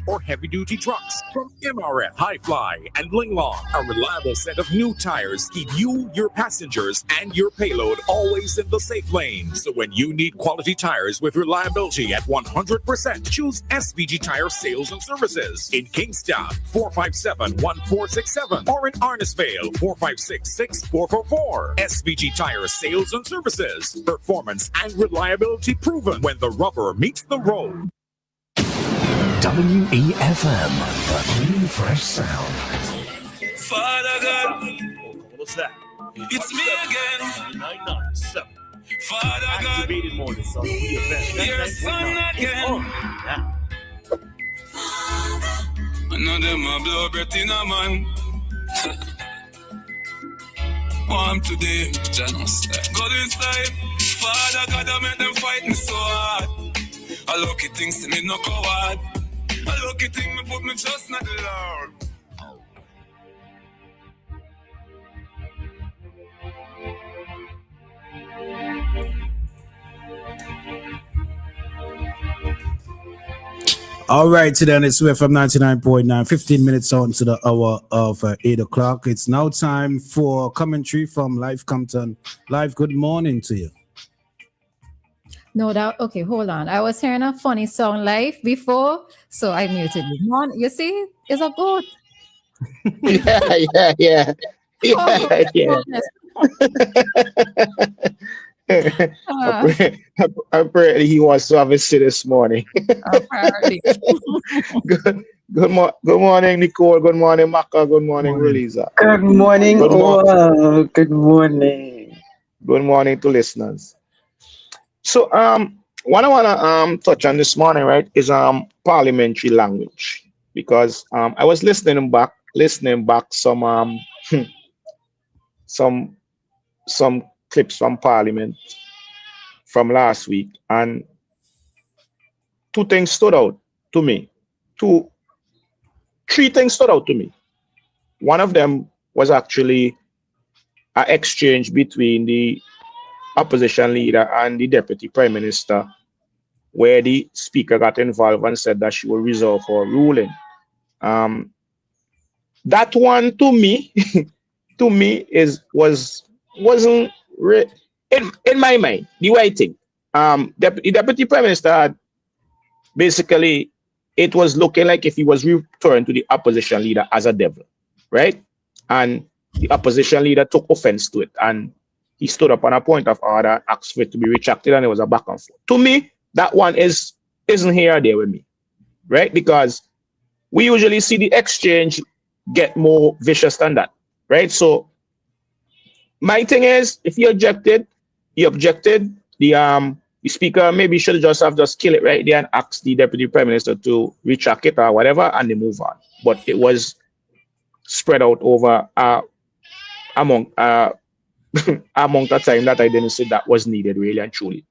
or heavy-duty trucks. From MRF, Hi-Fly, and Linglong, a reliable set of new tires keep you, your passengers, and your payload always in the safe lane. So when you need quality tires with reliability at 100%, choose SVG Tire Sales and Services in Kingstown, 457-1467, or in Arnesvale, 456-6444. SVG Tire Sales and Services. Performance and reliability proven when the rubber meets the road. WEFM, the new fresh sound. Father God, What's that? it's me again. 997. Father God, Activated morning on WEFM. your son again. Yeah. Another my blow breath in a man. Warm today, Janus. God inside. Father God, I make them fight me so hard. I lucky things to me no coward. I lucky thing me put me trust not the Lord. All right, so then it's WEFM 99.9, 15 minutes on to the hour of 8 o'clock. It's now time for commentary from Lyf Compton. Lyf, good morning to you. No doubt. Okay, hold on. I was hearing a funny song live before, so I muted you. You see, it's a goat. Yeah. Apparently he wants to have a sit this morning. Apparently. Good morning, Nicole. Good morning, Maka. Good morning, Roleza. Good morning, all. Good morning. Good morning to listeners. So what I wanna touch on this morning, right, is parliamentary language, because I was listening back some clips from Parliament from last week, and three things stood out to me. One of them was actually an exchange between the opposition leader and the deputy prime minister, where the speaker got involved and said that she will reserve her ruling. That one to me, wasn't in my mind the right thing. The deputy prime minister had basically, it was looking like if he was referring to the opposition leader as a devil, right? And the opposition leader took offense to it, and he stood up on a point of order, asked for it to be retracted, and it was a back and forth. To me, that one isn't here or there with me, right? Because we usually see the exchange get more vicious than that, right? So my thing is, if he objected. The speaker maybe should just have killed it right there and asked the deputy prime minister to retract it or whatever, and they move on. But it was spread out over among a time that I didn't say that was needed, really and truly.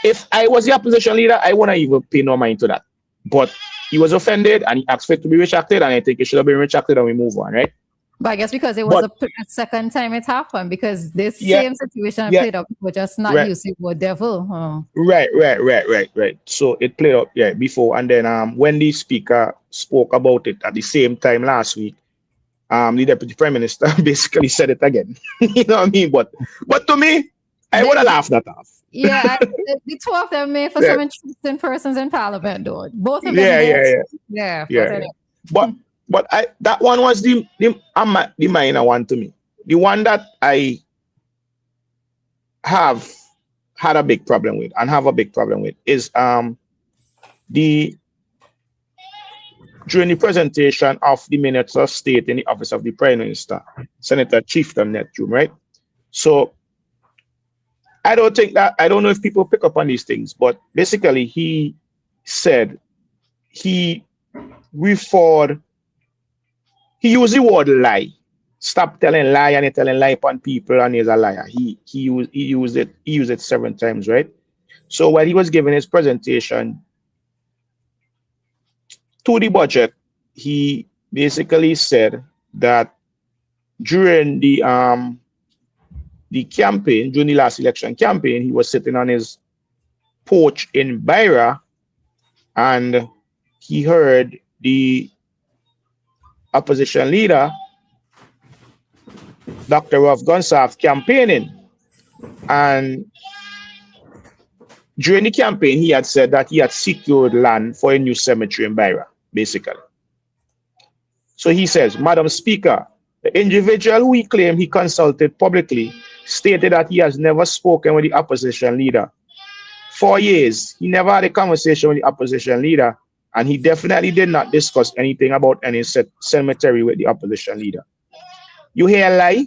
If I was the opposition leader, I wouldn't even pay no mind to that. But he was offended and he asked for it to be retracted, and I think it should have been retracted and we move on, right? But I guess because it was a second time it happened, because this same situation played out, but just not used to the devil. Right. So it played out before, and then when the speaker spoke about it at the same time last week, the deputy prime minister basically said it again. You know what I mean? But to me, I would have laughed that off. Yeah, the two of them made for some interesting persons in Parliament, though. Both of them. But that one was the minor one to me. The one that I have had a big problem with is during the presentation of the Minister of State in the office of the Prime Minister, Senator Chieftain Neptune, right? So I don't know if people pick up on these things, but basically he said he used the word lie. Stop telling lie, and you're telling lie upon people, and he's a liar. He used it several times, right? So while he was giving his presentation to the budget, he basically said that during the campaign, during the last election campaign, he was sitting on his porch in Beira, and he heard the opposition leader, Dr. Rolf Gonsalves, campaigning. And during the campaign, he had said that he had secured land for a new cemetery in Beira, basically. So he says, Madam Speaker, the individual who he claimed he consulted publicly stated that he has never spoken with the opposition leader. For years, he never had a conversation with the opposition leader, and he definitely did not discuss anything about any cemetery with the opposition leader. You hear a lie?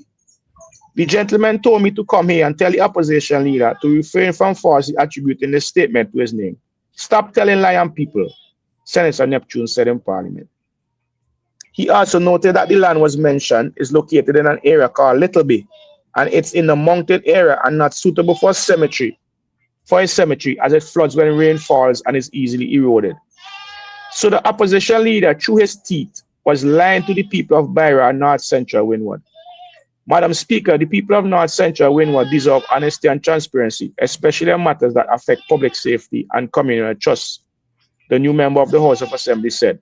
The gentleman told me to come here and tell the opposition leader to refrain from falsely attributing the statement to his name. Stop telling lie on people, Senator Neptune said in Parliament. He also noted that the land was mentioned is located in an area called Little Bay, and it's in the mountain area and not suitable for a cemetery as it floods when rain falls and is easily eroded. So the opposition leader, through his teeth, was lying to the people of Beira and North Central Windward. Madam Speaker, the people of North Central Windward deserve honesty and transparency, especially on matters that affect public safety and communal trust, the new member of the House of Assembly said.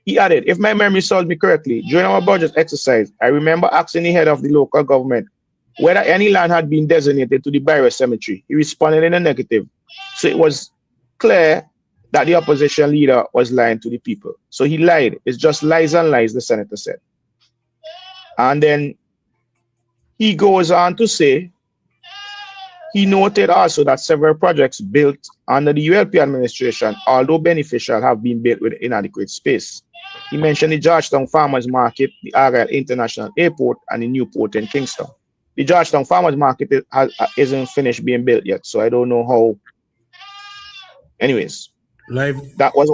He added, if my memory serves me correctly, during our budget exercise, I remember asking the head of the local government whether any land had been designated to the Beira Cemetery. He responded in a negative. So it was clear that the opposition leader was lying to the people. So he lied. It's just lies and lies, the senator said. And then he goes on to say, he noted also that several projects built under the ULP administration, although beneficial, have been built with inadequate space. He mentioned the Georgetown Farmers Market, the Argyle International Airport, and the new port in Kingston. The Georgetown Farmers Market isn't finished being built yet, so I don't know how. Anyways, that was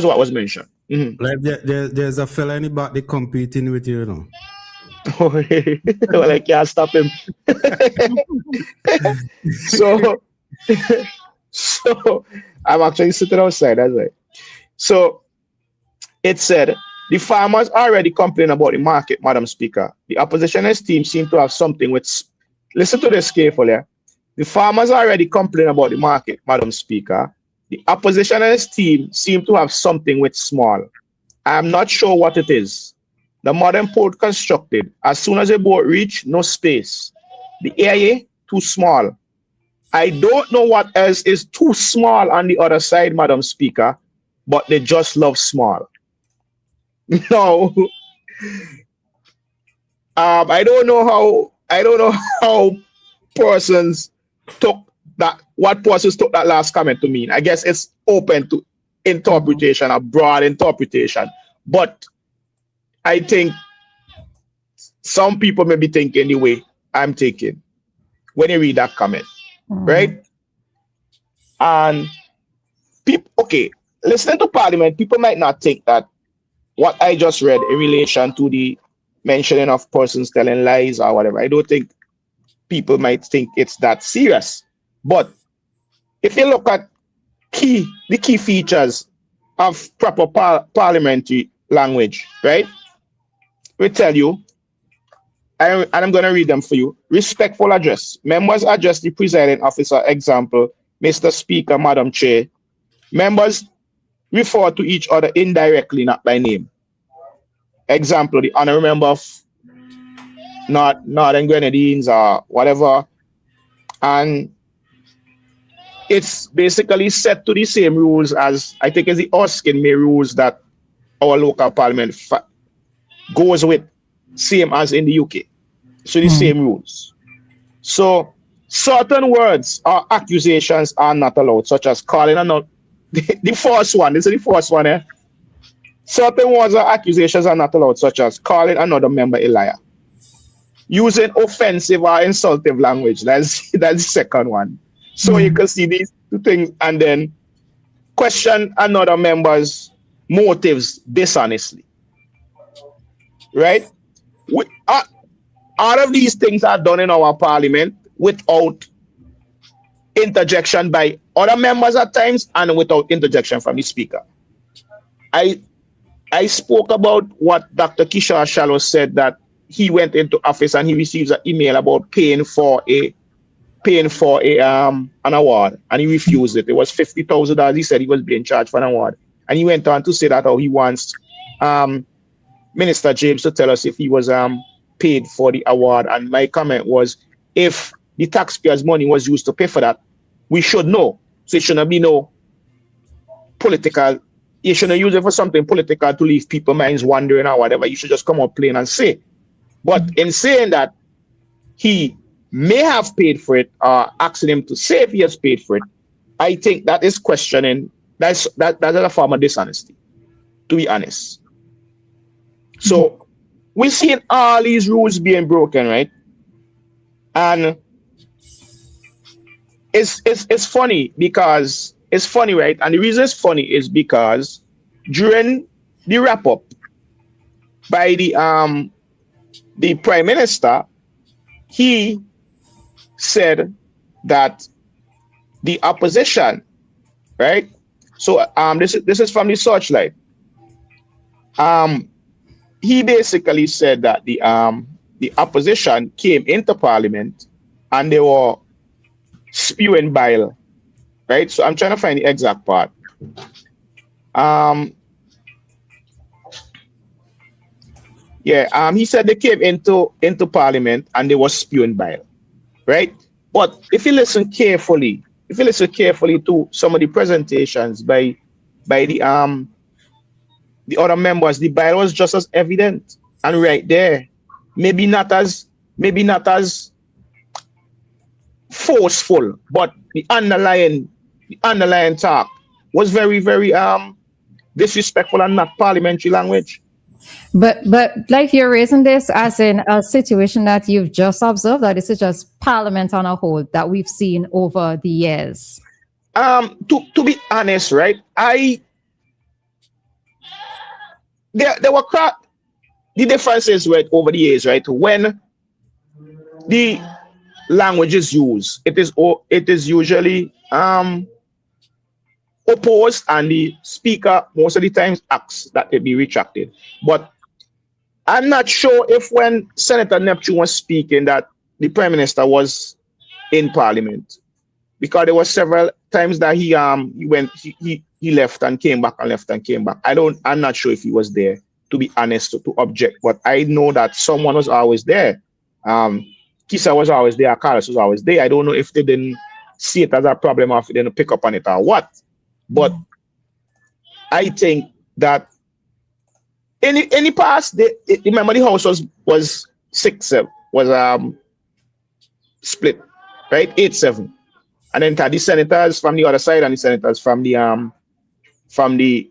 what was mentioned. Mm-hmm. There's a fella in the back they competing with you, you know. Well, I can't stop him. so I'm actually sitting outside, that's right. So it said, the farmers already complain about the market, Madam Speaker. The oppositionist team seem to have something with, listen to this carefully. The farmers already complain about the market, Madam Speaker. The oppositionist team seem to have something with small. I am not sure what it is. The modern port constructed. As soon as a boat reach, no space. The area, too small. I don't know what else is too small on the other side, Madam Speaker, but they just love small. No. I don't know how persons took that, what persons took that last comment to mean. I guess it's open to interpretation, a broad interpretation. But I think some people may be thinking the way I'm thinking when you read that comment, right? And people, okay, listening to Parliament, people might not think that what I just read in relation to the mentioning of persons telling lies or whatever, I don't think people might think it's that serious. But if you look at the key features of proper parliamentary language, right? We tell you, and I'm going to read them for you. Respectful address. Members address the presiding officer. Example, Mr. Speaker, Madam Chair. Members refer to each other indirectly, not by name. Example, the honorable member of Northern Grenadines or whatever. And it's basically set to the same rules as, I think it's the Erskine May rules that our local parliament goes with, same as in the UK. So the same rules. So certain words or accusations are not allowed, such as calling another, the first one, this is the first one, eh? Certain words or accusations are not allowed, such as calling another member a liar. Using offensive or insultive language, that's the second one. So you can see these two things, and then question another member's motives dishonestly. Right? All of these things are done in our parliament without interjection by other members at times and without interjection from the speaker. I spoke about what Dr. Kishore Shallow said, that he went into office and he receives an email about paying for an award, and he refused it. It was $50,000. He said he was being charged for an award. And he went on to say that he wants Minister James to tell us if he was paid for the award. And my comment was, if the taxpayers' money was used to pay for that, we should know. So it shouldn't be no political. You shouldn't use it for something political to leave people's minds wondering or whatever. You should just come out plain and say. But in saying that he may have paid for it, or asking him to say if he has paid for it, I think that is questioning. That's a form of dishonesty, to be honest. So we're seeing all these rules being broken, right? And it's funny because it's funny, right? And the reason it's funny is because during the wrap up by the Prime Minister, he said that the opposition, right? So this is from the Searchlight. He basically said that the opposition came into Parliament and they were spewing bile, right? So I'm trying to find the exact part. He said they came into Parliament and they were spewing bile, right? But if you listen carefully to some of the presentations by the other members, the bile was just as evident and right there. Maybe not as forceful, but the underlying talk was very, very disrespectful and not parliamentary language. But like you're raising this as in a situation that you've just observed, that this is just Parliament on a whole that we've seen over the years. To be honest, right? There were the differences, right, over the years, right? When the language is used, it is usually opposed, and the speaker most of the times asks that it be retracted. But I'm not sure if when Senator Neptune was speaking that the Prime Minister was in Parliament, because there were several times that he left and came back and left and came back. I'm not sure if he was there, to be honest, to object, but I know that someone was always there. Kisa was always there, Carlos was always there. I don't know if they didn't see it as a problem or if they didn't pick up on it or what. But I think that in the past, remember the House was split, right? 8-7. And then the senators from the other side and the senators from the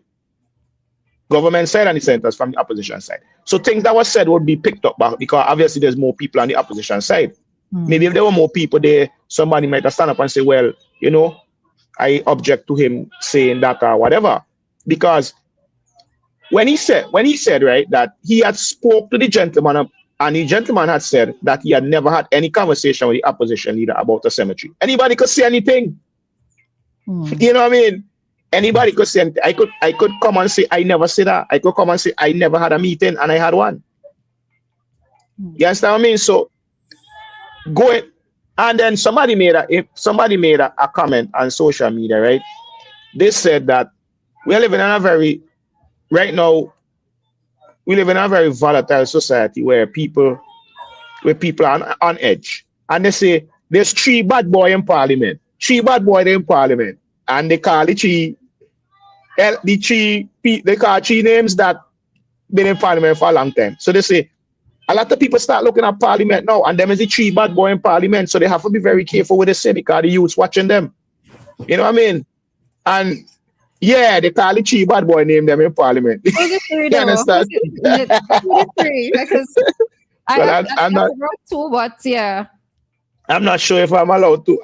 government side and the senators from the opposition side. So things that was said would be picked up back because obviously there's more people on the opposition side. Maybe if there were more people there, somebody might have stand up and say, well, I object to him saying that or whatever. Because when he said right that he had spoke to the gentleman and the gentleman had said that he had never had any conversation with the opposition leader about a cemetery. Anybody could say anything. You know what I mean? Anybody could say anything. I could come and say I never said that. I could come and say I never had a meeting and I had one. You understand what I mean? So going. And then somebody made a comment on social media, right? They said that we live in a very volatile society where people are on edge. And they say there's 3 bad boys in Parliament. 3 bad boys in Parliament. And they call they call 3 names that been in Parliament for a long time. So they say a lot of people start looking at Parliament now, and them is the 3 bad boy in Parliament, so they have to be very careful what they say because the youth's watching them. You know what I mean? And yeah, they call the 3 bad boy name them in Parliament. You understand? Because I'm not 2, but yeah. I'm not sure if I'm allowed to.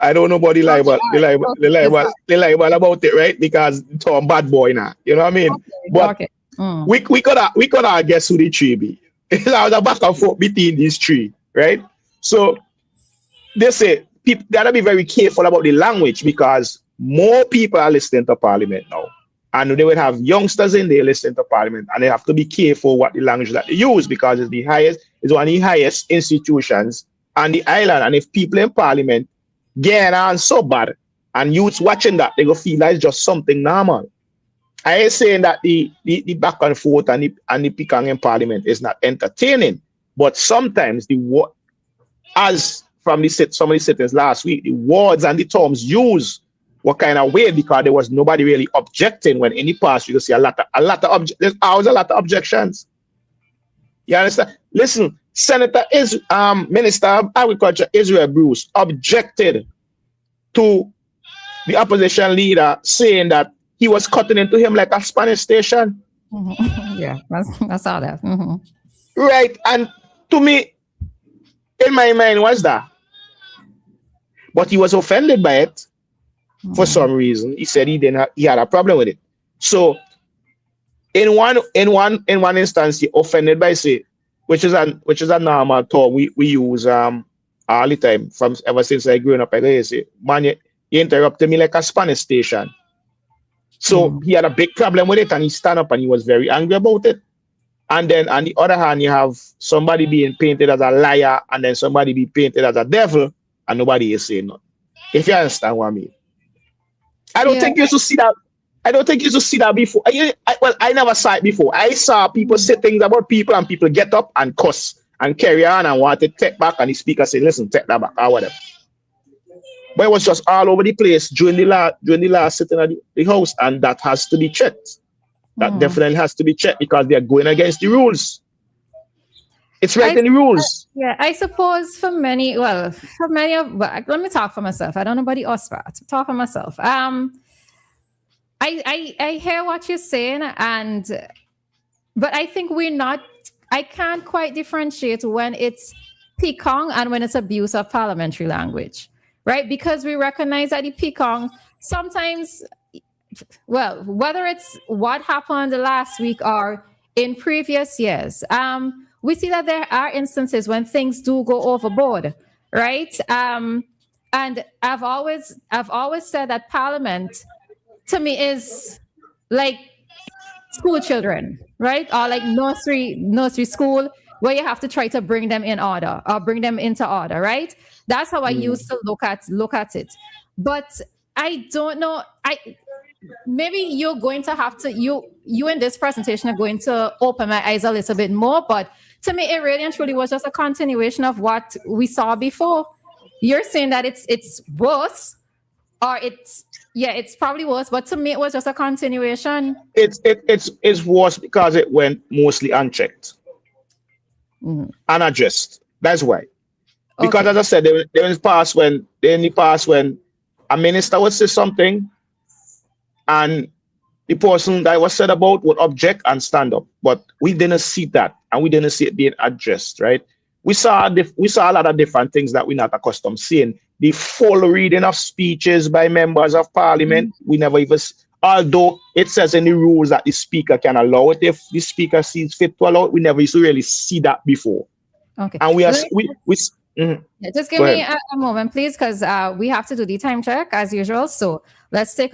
I don't know about the libel about it, right? Because it's a bad boy now. You know what I mean? Okay. But we could guess who the 3 be. It's a back and forth between these 3, right? So they say people gotta be very careful about the language because more people are listening to Parliament now. And they will have youngsters in there listening to Parliament, and they have to be careful what the language that they use because it's one of the highest institutions on the island. And if people in Parliament get on so bad and youths watching that, they go feel like it's just something normal. I ain't saying that the back and forth and the picking in Parliament is not entertaining, but sometimes as from some of the sittings last week, the words and the terms used were kind of weird because there was nobody really objecting. When any pass, you can see there's always a lot of objections. You understand? Listen, Minister of Agriculture Israel Bruce objected to the opposition leader saying that he was cutting into him like a Spanish station. Mm-hmm. Yeah, I saw that. Mm-hmm. Right, and to me, in my mind was that. But he was offended by it for some reason. He said he had a problem with it. So in one instance, he offended by say, which is a normal term we use all the time from ever since I grew up. I say, man, you interrupted me like a Spanish station. So he had a big problem with it, and he stand up and he was very angry about it. And then on the other hand, you have somebody being painted as a liar, and then somebody be painted as a devil, and nobody is saying nothing. If you understand what I mean. I don't think you used to see that. I don't think you used to see that before. I never saw it before. I saw people say things about people, and people get up and cuss and carry on and want to take back, and the speaker say, listen, take that back, or whatever. But it was just all over the place during the last sitting at the House, and that has to be checked. That definitely has to be checked because they're going against the rules. It's right in the rules. I suppose let me talk for myself. I don't know about the OSPA. Talk for myself. I hear what you're saying, but I think I can't quite differentiate when it's picong and when it's abuse of parliamentary language. Right, because we recognize that the picong sometimes, whether it's what happened last week or in previous years, we see that there are instances when things do go overboard, right? And I've always said that Parliament, to me, is like school children, right, or like nursery school, where you have to try to bring them in order or bring them into order, right? That's how I used to look at it. But I don't know. Maybe you're going to have to, you in this presentation are going to open my eyes a little bit more. But to me, it really and truly was just a continuation of what we saw before. You're saying that it's worse, or it's probably worse. But to me, it was just a continuation. It's worse because it went mostly unchecked. Unaddressed. That's why. Because as I said, there in the past when a minister would say something and the person that was said about would object and stand up. But we didn't see that, and we didn't see it being addressed, right? We saw a lot of different things that we're not accustomed to seeing. The full reading of speeches by members of Parliament, we never even, although it says in the rules that the speaker can allow it if the speaker sees fit to allow it, we never used to really see that before. Okay. And just give me a moment, please, because we have to do the time check as usual. So let's take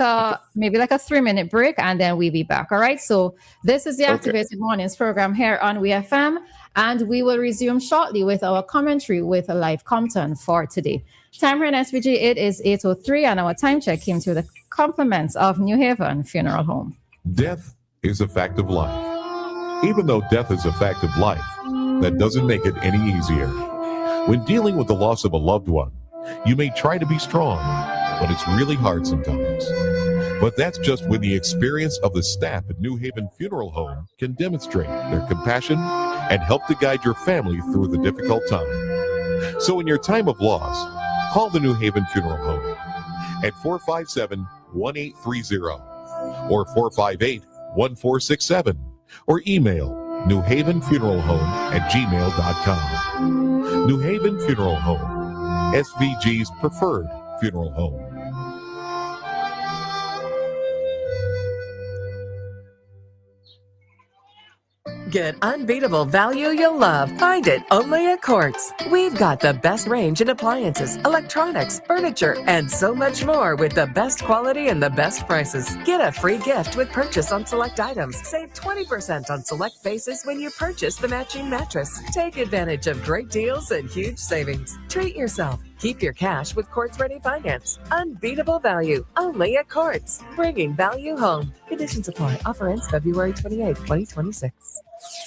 maybe like a 3-minute break, and then we'll be back. All right. So this is the Activated Mornings program here on WEFM, and we will resume shortly with our commentary with Lyf Compton for today. Time here in SVG, it is 8:03, and our time check came through the compliments of New Haven Funeral Home. Death is a fact of life. Even though death is a fact of life, that doesn't make it any easier. When dealing with the loss of a loved one, you may try to be strong, but it's really hard sometimes. But that's just when the experience of the staff at New Haven Funeral Home can demonstrate their compassion and help to guide your family through the difficult time. So in your time of loss, call the New Haven Funeral Home at 457-1830 or 458-1467 or email newhavenfuneralhome@gmail.com. New Haven Funeral Home, SVG's preferred funeral home. Get unbeatable value you'll love. Find it only at Quartz. We've got the best range in appliances, electronics, furniture, and so much more with the best quality and the best prices. Get a free gift with purchase on select items. Save 20% on select bases when you purchase the matching mattress. Take advantage of great deals and huge savings. Treat yourself. Keep your cash with Quartz Ready Finance. Unbeatable value, only at Quartz. Bringing value home. Conditions apply. Offer ends February 28, 2026.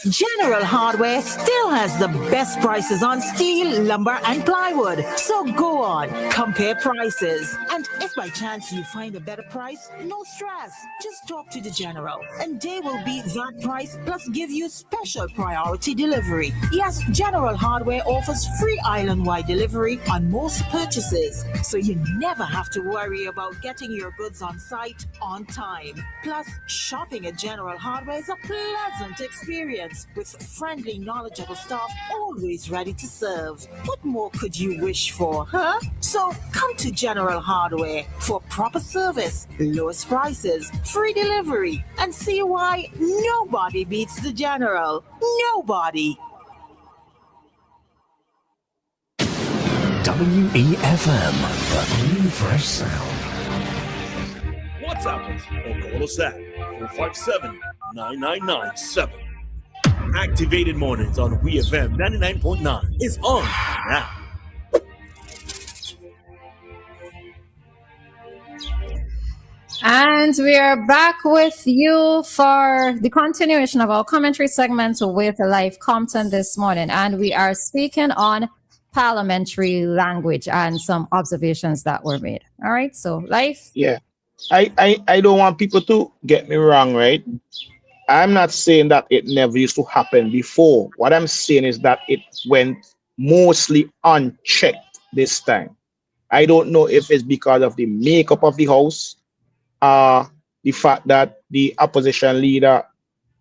General Hardware still has the best prices on steel, lumber, and plywood. So go on, compare prices. And if by chance you find a better price, no stress. Just talk to the General, and they will beat that price plus give you special priority delivery. Yes, General Hardware offers free island-wide delivery on most purchases, so you never have to worry about getting your goods on site on time. Plus, shopping at General Hardware is a pleasant experience with friendly, knowledgeable staff always ready to serve. What more could you wish for, huh? So come to General Hardware for proper service, lowest prices, free delivery, and see why nobody beats the General. Nobody. WEFM, the new fresh sound. WhatsApp us or call us at 457-9997. Activated Mornings on WEFM 99.9 is on now. And we are back with you for the continuation of our commentary segment with Lyf Compton this morning. And we are speaking on parliamentary language and some observations that were made. All right, so Lyf. Yeah, I don't want people to get me wrong, right? I'm not saying that it never used to happen before. What I'm saying is that it went mostly unchecked this time. I don't know if it's because of the makeup of the House, the fact that the opposition leader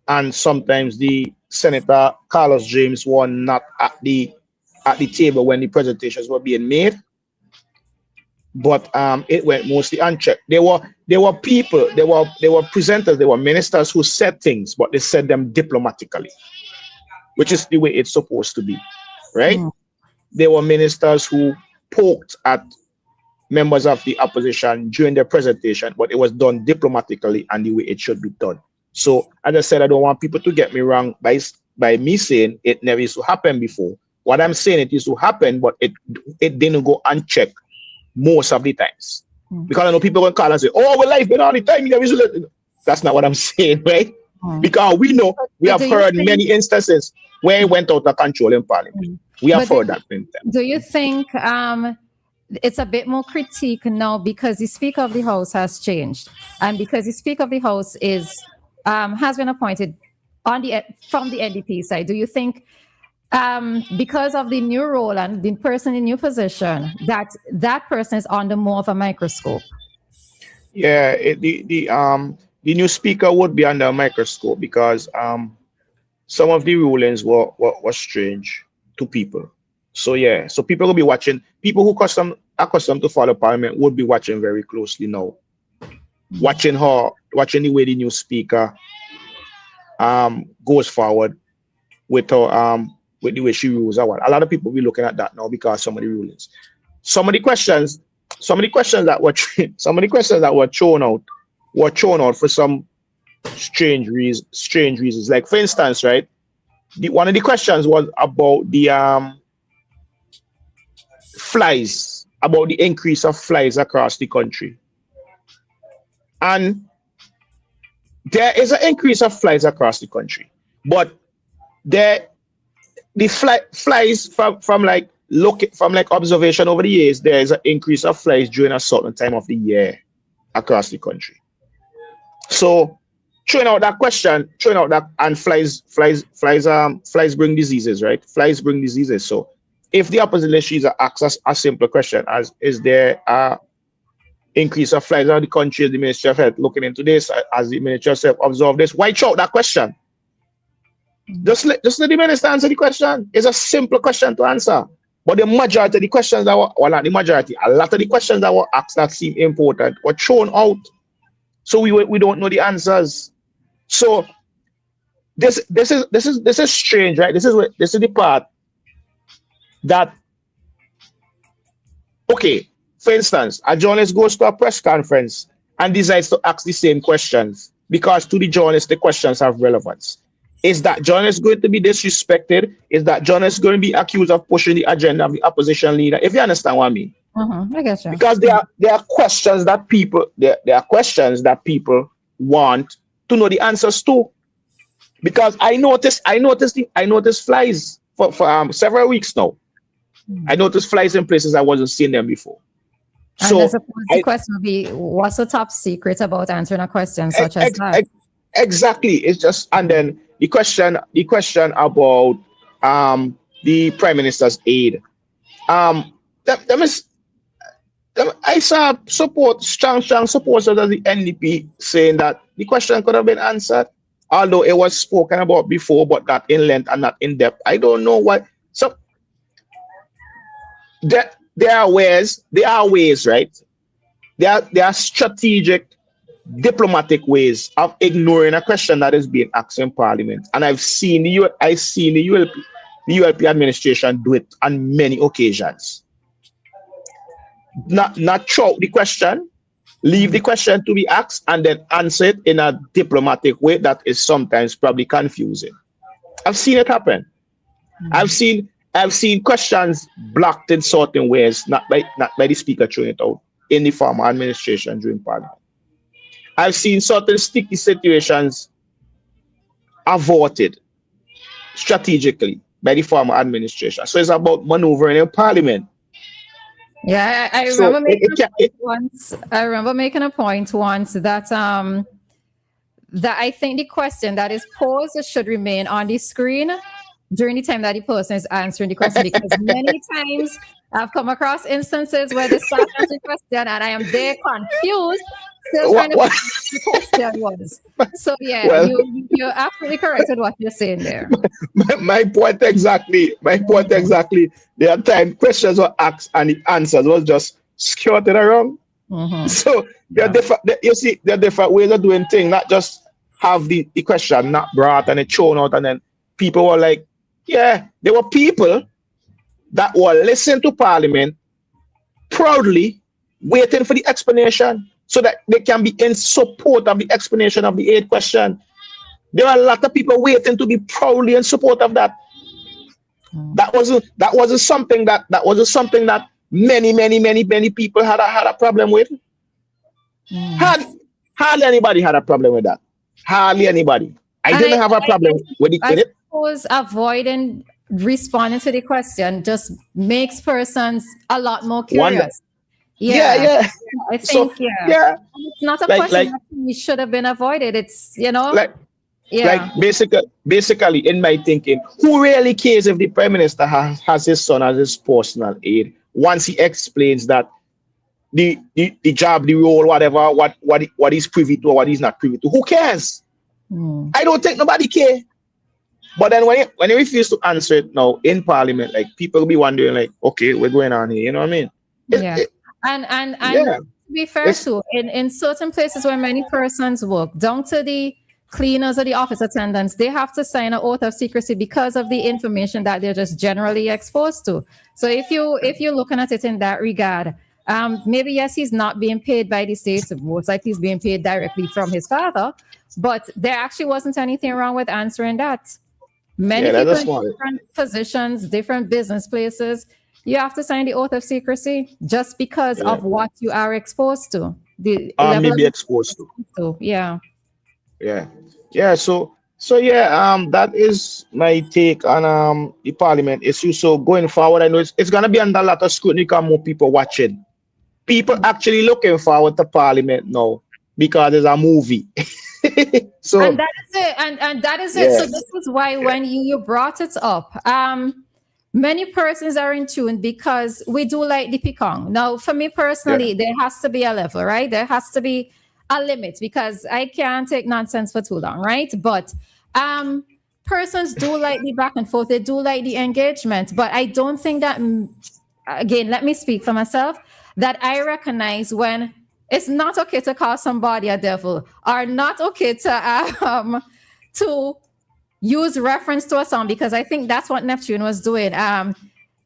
and sometimes the Senator Carlos James were not at the table when the presentations were being made. But it went mostly unchecked. There were people, there were presenters, there were ministers who said things, but they said them diplomatically, which is the way it's supposed to be, right? Mm. There were ministers who poked at members of the opposition during their presentation, but it was done diplomatically and the way it should be done. So, as I said, I don't want people to get me wrong by me saying it never used to happen before. What I'm saying, it used to happen, but it didn't go unchecked most of the times. Because I know people will call and say, oh, well, Lyf been all the time. That's not what I'm saying, right? Because we know, we have heard many instances where it went out of control in Parliament. We have heard that. Do you think it's a bit more critique now because the Speaker of the House has changed? And because the Speaker of the House has been appointed from the NDP side, do you think because of the new role and the person in new position, that person is under more of a microscope? Yeah, the new speaker would be under a microscope because some of the rulings were strange to people. So yeah, so people will be watching. People who accustomed to follow Parliament would be watching very closely now, watching the way the new speaker goes forward with her with the way she rules. A lot of people will be looking at that now because some of the rulings, some of the questions that were thrown out for some strange reasons. Like for instance, right, one of the questions was about the flies, about the increase of flies across the country, and there is an increase of flies across the country, but the flies from observation over the years, there is an increase of flies during a certain time of the year across the country. So throwing out that and flies bring diseases, right? Flies bring diseases. So if the opposition leader asks a simple question as is there a increase of flies around the country, is the Ministry of Health looking into this, as the Ministry of Health observe this, why throw out that question? Just let the minister answer the question. It's a simple question to answer. But the majority of the questions that were, well, not the majority, a lot of the questions that were asked that seem important were thrown out. So we don't know the answers. So this is strange, right? This is the part that, okay, for instance, a journalist goes to a press conference and decides to ask the same questions because to the journalist the questions have relevance. Is that John is going to be disrespected? Is that John is going to be accused of pushing the agenda of the opposition leader? If you understand what I mean. I guess so. Because there are questions that people want to know the answers to. Because I noticed flies for several weeks now. I noticed flies in places I wasn't seeing them before. So and I suppose the question would be, what's the top secret about answering a question such as that? Exactly. It's just, and then the question about the Prime Minister's aide. I saw strong supporters of the NDP saying that the question could have been answered, although it was spoken about before, but not in length and not in depth. I don't know why. So there are ways, right? There are strategic, diplomatic ways of ignoring a question that is being asked in Parliament, and I've seen the ULP administration do it on many occasions. Not throw the question, leave the question to be asked, and then answer it in a diplomatic way that is sometimes probably confusing. I've seen it happen. I've seen questions blocked in certain ways, not by the speaker throwing it out in the former administration during Parliament. I've seen certain sticky situations averted strategically by the former administration. So it's about maneuvering in Parliament. Yeah, I remember making a point once that that I think the question that is posed should remain on the screen during the time that the person is answering the question, because many times I've come across instances where they start answering the question and I am there confused, still trying to figure what the question was. So yeah, well, you're absolutely correct with what you're saying there. My point exactly. There are times questions were asked and the answers was just skirted around. So there are different ways of doing things, not just have the question not brought and it thrown out, and then people were like, yeah, there were people that will listen to Parliament proudly waiting for the explanation so that they can be in support of the explanation of the 8th question. There are a lot of people waiting to be proudly in support of that. That wasn't something that many people had a problem with. Hardly anybody had a problem with that. Hardly anybody. I didn't have a problem with it. I suppose avoiding responding to the question just makes persons a lot more curious. Yeah. I think, it's not a question that we should have been avoided. It's, basically, in my thinking, who really cares if the Prime Minister has his son as his personal aide once he explains that the job, the role, whatever, what he's privy to or what he's not privy to? Who cares? I don't think nobody cares. But then when he refused to answer it now in Parliament, like, people will be wondering, like, okay, what's going on here? You know what I mean? And to be fair too, in certain places where many persons work, down to the cleaners or the office attendants, they have to sign an oath of secrecy because of the information that they're just generally exposed to. So if you're looking at it in that regard, maybe yes, he's not being paid by the state, most likely he's being paid directly from his father, but there actually wasn't anything wrong with answering that. Many people in different positions, different business places, you have to sign the oath of secrecy just because of what you are exposed to. Maybe exposed to. Yeah. So that is my take on the Parliament issue. So going forward, I know it's gonna be under a lot of scrutiny because more people watching. People actually looking forward to Parliament now because there's a movie. So and that is it. And that is it. So this is why when you brought it up, many persons are in tune because we do like the pecan. Now, for me personally, there has to be a level, right? There has to be a limit because I can't take nonsense for too long, right? But persons do like the back and forth. They do like the engagement. But I don't think that, again, let me speak for myself, that I recognize when it's not okay to call somebody a devil or not okay to use reference to a song, because I think that's what Neptune was doing.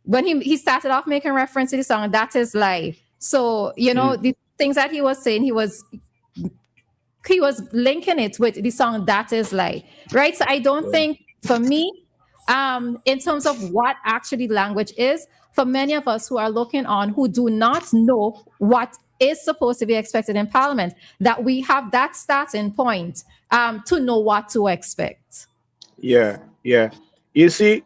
When he started off making reference to the song, That Is Life. So, the things that he was saying, he was he was linking it with the song That Is Lie, right? So I don't think, for me, in terms of what actually language is, for many of us who are looking on, who do not know what is supposed to be expected in Parliament, that we have that starting point to know what to expect. Yeah. You see,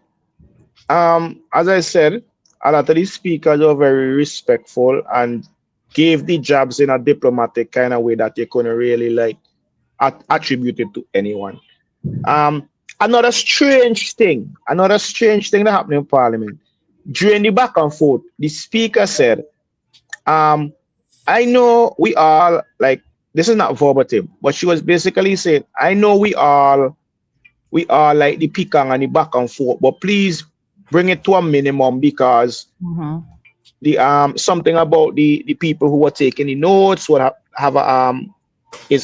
as I said, a lot of these speakers are very respectful and gave the jobs in a diplomatic kind of way that you couldn't really like attribute it to anyone. Another strange thing that happened in Parliament during the back and forth. The speaker said, I know we all, like, this is not verbatim, but she was basically saying, I know we all like the pikang and the back and forth, but please bring it to a minimum, because the something about the people who are taking the notes would have a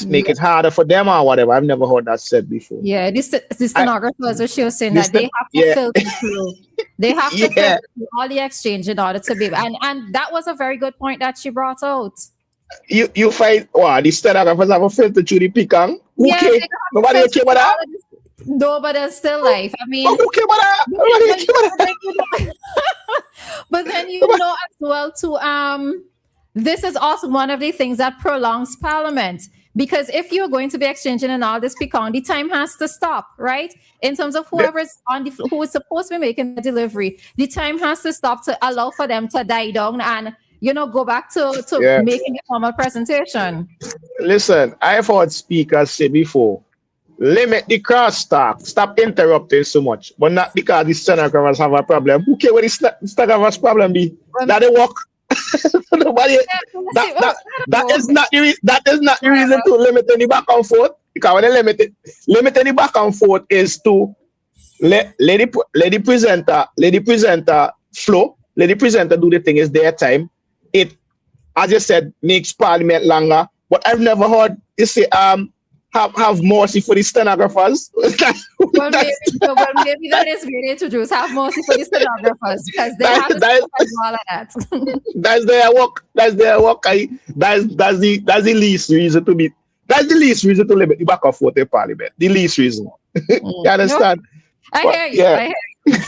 make it harder for them or whatever. I've never heard that said before. Yeah, this stenographers, she was saying that they have to filter through. They have to filter through all the exchange in order to be, and that was a very good point that she brought out. You find the stenographers have a filter through the pikang? Okay, nobody care about that. No, but it's still life. I mean, okay, but then you know as well too. This is also one of the things that prolongs Parliament, because if you're going to be exchanging and all this pikang, the time has to stop, right? In terms of whoever's on the who is supposed to be making the delivery, the time has to stop to allow for them to die down and go back to making a formal presentation. Listen, I've heard speakers say before, limit the crosstalk, stop interrupting so much, but not because the stenographers have a problem. Who cares what the stenographers' problem be? That they work. Nobody. That is not the reason to limit any back and forth. Because when they limit any back and forth is to let the presenter flow, let the presenter do the thing. It's their time. It, as you said, makes Parliament longer. But I've never heard you say have mercy for the stenographers. Well, maybe that is great to introduce. Have mercy for the stenographers, because they have to do all of that. That's their work. That's the least reason to be. That's the least reason to limit the back and forth in Parliament. The least reason. You understand? I hear you. I hear you.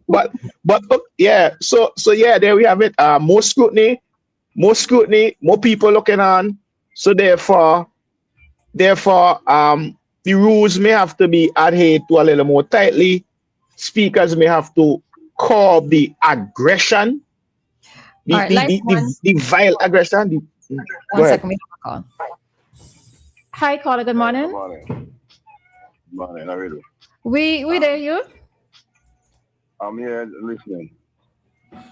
but yeah. So yeah, there we have it. More scrutiny, more people looking on. So therefore, the rules may have to be adhered to a little more tightly. Speakers may have to curb the aggression, the vile aggression. One second, we have a call. Hi, caller. Good morning. Good morning. How are you? We there, you? I'm here listening,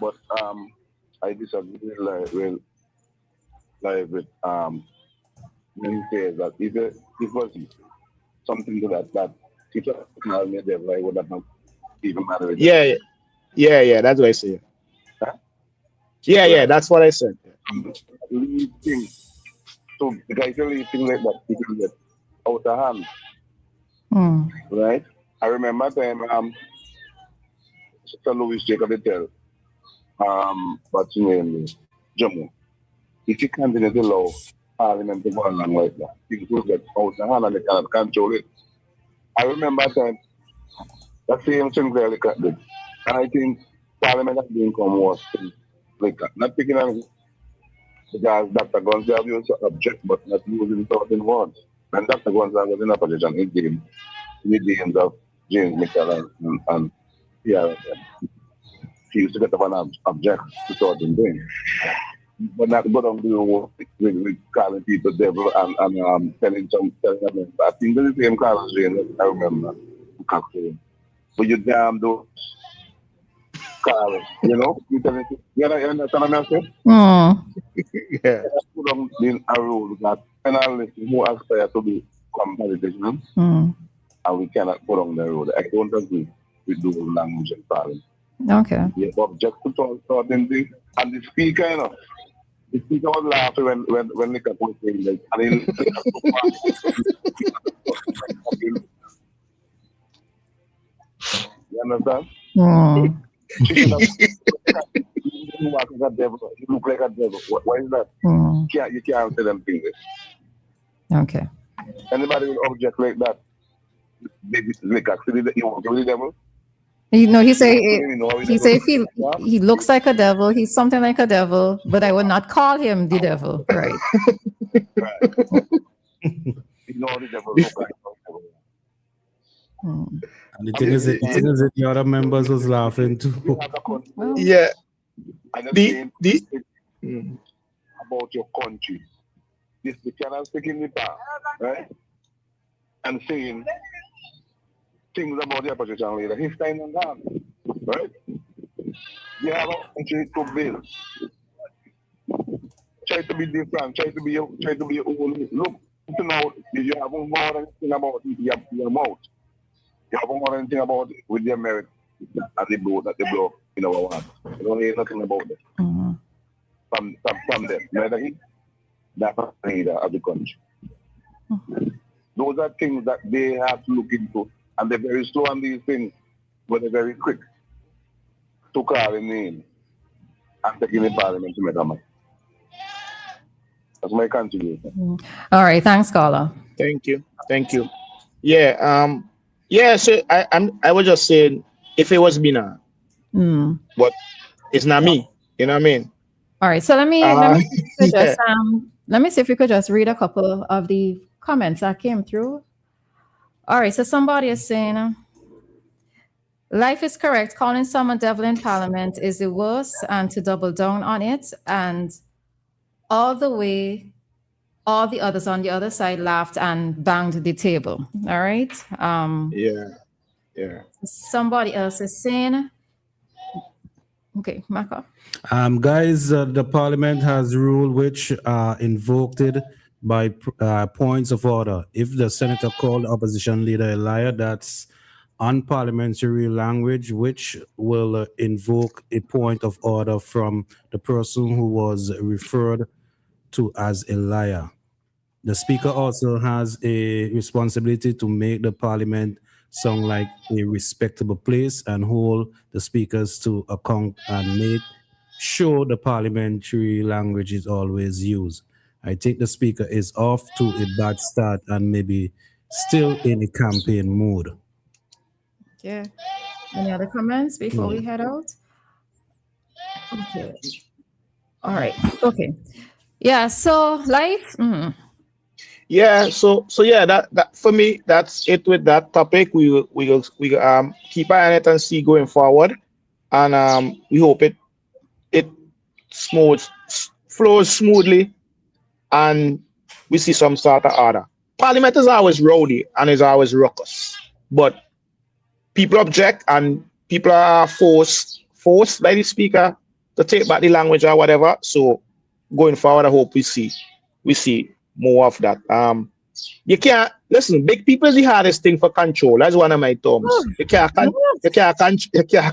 but I disagree with when he says that if it was something to that teacher made them, I would have not even matter. Yeah, that's what I say. Huh? Yeah, that's what I said. So the guy really thing like that, he can get out of hand. Right? I remember time Sister Louis Jacob did tell what's his name, Jammu. If you continue to allow Parliament to go along like that, things will get out of hand and they cannot control it. I remember time that same thing really did. And I think Parliament has become worse like that. Not picking on it, because Dr. Gonzalez used to object but not using certain words. When Dr. Gonzalez was in opposition, he gave the names of James Mitchell and yeah, he used to get up and object to certain things. But not go down to with calling people devil and telling them. I think it's the same Carlos Jane, I remember. But you damn those Carlos, you telling you understand what I'm saying? Yeah. Put them in a rule that journalists who aspire to be competition, and we cannot put on the road. I don't agree with those language and Parliament. Okay. You object to certain things, and the speaker, the speaker was laughing when Nika was saying like, you understand? You look like a devil. Why is that? You can't say them things. Okay. Anybody will object like that? Like actually, you want to be the devil? He say he looks like a devil. He's something like a devil, but I would not call him the devil, right? You know the devil look like. And the thing is, the other members was laughing too. Yeah. About your country. This the channel speaking the past, right? And saying things about the opposition leader. His time and gone, right? You have a country to build. Try to be different. Try to be your own. Look, now you have more than anything about your mouth. You have more than anything about it with the American and the blow in our one. You don't hear nothing about it. Mm-hmm. From them. Neither he, that's the leader of the country. Mm-hmm. Those are things that they have to look into. And they're very slow on these things, but they're very quick to call him name and take him in Parliament to make a man. That's my contribution. Mm-hmm. All right, thanks, caller. Thank you. Yeah. So I was just saying, if it was me now, but it's not me. You know what I mean? All right. So let me see if we could just read a couple of the comments that came through. All right. So somebody is saying, Lyf is correct. Calling someone devil in Parliament is the worst, and to double down on it. And all the others on the other side laughed and banged the table. All right. Yeah. Somebody else is saying, okay, Maka. Guys, the Parliament has ruled which are invoked by points of order. If the senator called the opposition leader a liar, that's unparliamentary language, which will invoke a point of order from the person who was referred to as a liar. The speaker also has a responsibility to make the Parliament sound like a respectable place and hold the speakers to account and make sure the parliamentary language is always used. I think the speaker is off to a bad start and maybe still in a campaign mode. Yeah. Any other comments before we head out? Okay. All right. Okay. Yeah. So Lyf. Yeah. So yeah. That for me, that's it with that topic. We keep an eye on it and see going forward, and we hope it flows smoothly, and we see some sort of order. Parliament is always rowdy and is always ruckus, but people object and people are forced by the speaker to take back the language or whatever. So going forward, I hope we see more of that. You can't listen. Big people is the hardest thing for control. That's one of my terms. You can't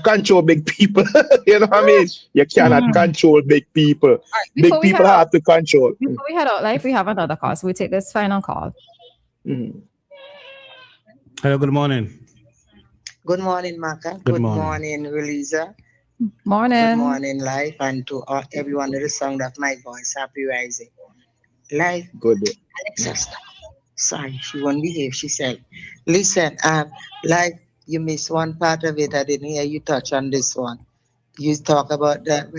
control big people. You know what I mean? You cannot control big people. Right, big people hard to control. Before we head out, Lyf, we have another call. So we take this final call. Hello. Good morning. Good morning, Maka. Good morning, Roleza. Morning. Good morning, Lyf, and to everyone in the sound of my voice. Happy rising. Lyf. Good. Alexa, sorry, she won't behave. She said, listen, Lyf, you missed one part of it. I didn't hear you touch on this one. You talk about that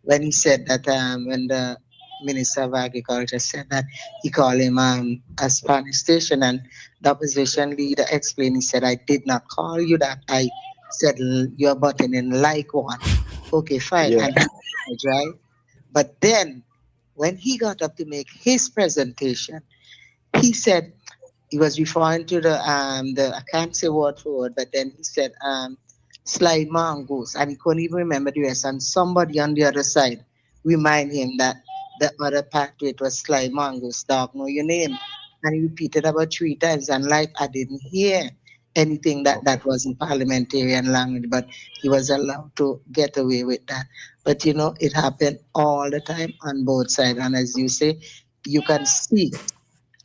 when he said that when the Minister of Agriculture said that he called him a Spanish station, and the opposition leader explained, he said, I did not call you that. I said you're button in like one. Okay, fine. Yeah. Right? But then when he got up to make his presentation, he said he was referring to the I can't say word for word, but then he said Sly Mongoose, and he couldn't even remember the rest. And somebody on the other side remind him that the other part to it was Sly Mongoose, dog, know your name. And he repeated about 3 times, and Lyf, I didn't hear anything that was in parliamentarian language, but he was allowed to get away with that. But you know, it happened all the time on both sides. And as you say, you can see,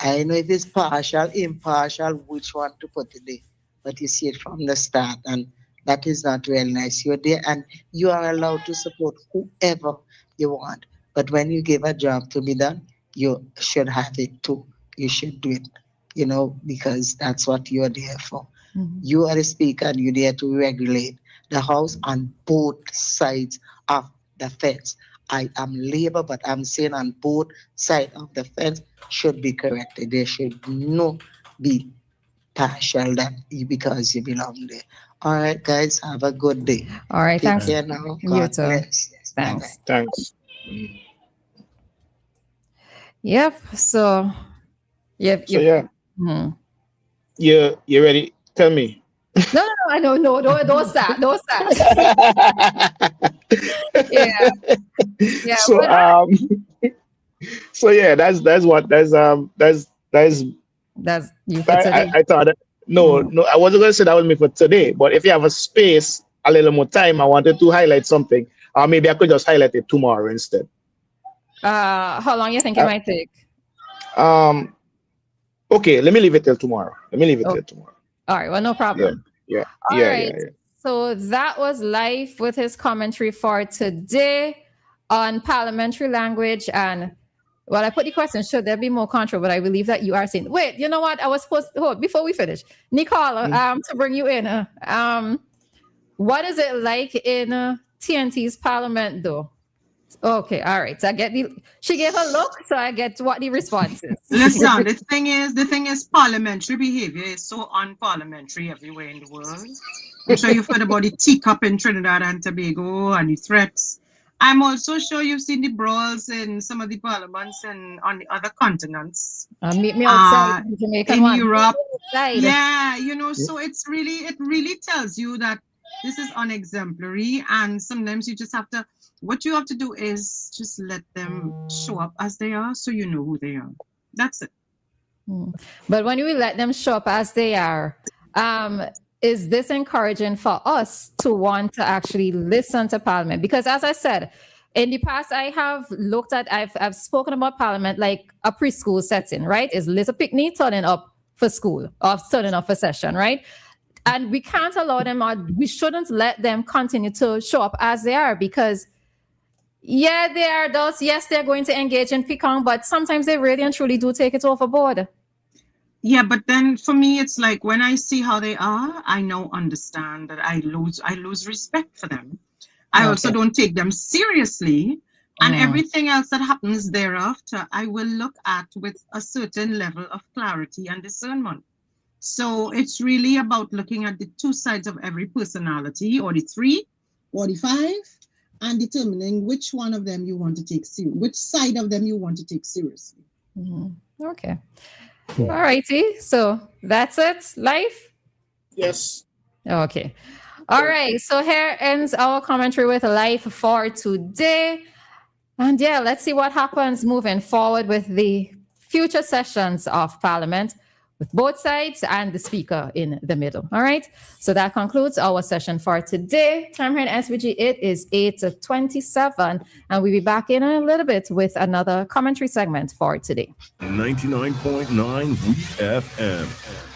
I know if it's partial, impartial, which one to put it there, but you see it from the start, and that is not really nice. You're there and you are allowed to support whoever you want. But when you give a job to be done, you should have it too. you should do it, because that's what you're there for. You are the speaker and you're there to regulate the House on both sides of the fence. I am Labour, but I'm saying on both sides of the fence should be corrected. There should not be partial that because you belong there. All right, guys, have a good day. All right, Take thanks. care now. You God too. bless. Thanks. Thanks. Yep. So, yep. So yeah. Mhm. You ready? Tell me. No, I know. No, don't start. Don't start. Yeah. So so yeah, that's you for today. I thought that, no, I wasn't going to say that was me for today, but if you have a space, a little more time, I wanted to highlight something, or maybe I could just highlight it tomorrow instead. How long you think it might take? Okay, let me leave it till tomorrow. Till tomorrow. All right, well, no problem. Yeah. All right. So that was Lyf with his commentary for today on parliamentary language. And well, I put the question, should there be more control? But I believe that you are saying, wait, you know what? I was supposed to, before we finish, Nicola, to bring you in, what is it like in TNT's parliament though? Okay, all right. So she gave a look, so I get what the response is. Listen, the thing is parliamentary behavior is so unparliamentary everywhere in the world. I'm sure you've heard about the teacup in Trinidad and Tobago and the threats. I'm also sure you've seen the brawls in some of the parliaments and on the other continents. Meet me outside in Jamaica. In Europe. Yeah, so it really tells you that this is unexemplary, and sometimes you just have to, what you have to do is just let them show up as they are so you know who they are. That's it. But when we let them show up as they are, is this encouraging for us to want to actually listen to Parliament? Because as I said, in the past, I have looked at, I've spoken about Parliament like a preschool setting, right? Is little picnic turning up for school or turning up for session, right? And we can't allow them, or we shouldn't let them continue to show up as they are, because yeah, they are adults. Yes, they're going to engage in picong, but sometimes they really and truly do take it overboard. Yeah, but then for me, it's like when I see how they are, I now understand that I lose respect for them. I also don't take them seriously. And everything else that happens thereafter, I will look at with a certain level of clarity and discernment. So it's really about looking at the two sides of every personality, or the 3 or the 5, and determining which one of them you want to take seriously, which side of them you want to take seriously. Okay. All righty. So that's it, Lyf? Yes. Okay. All right. So here ends our commentary with Lyf for today. And yeah, let's see what happens moving forward with the future sessions of Parliament, with both sides and the speaker in the middle. All right. So that concludes our session for today. Time here in SVG, it is 8:27, and we'll be back in a little bit with another commentary segment for today. 99.9 WEFM.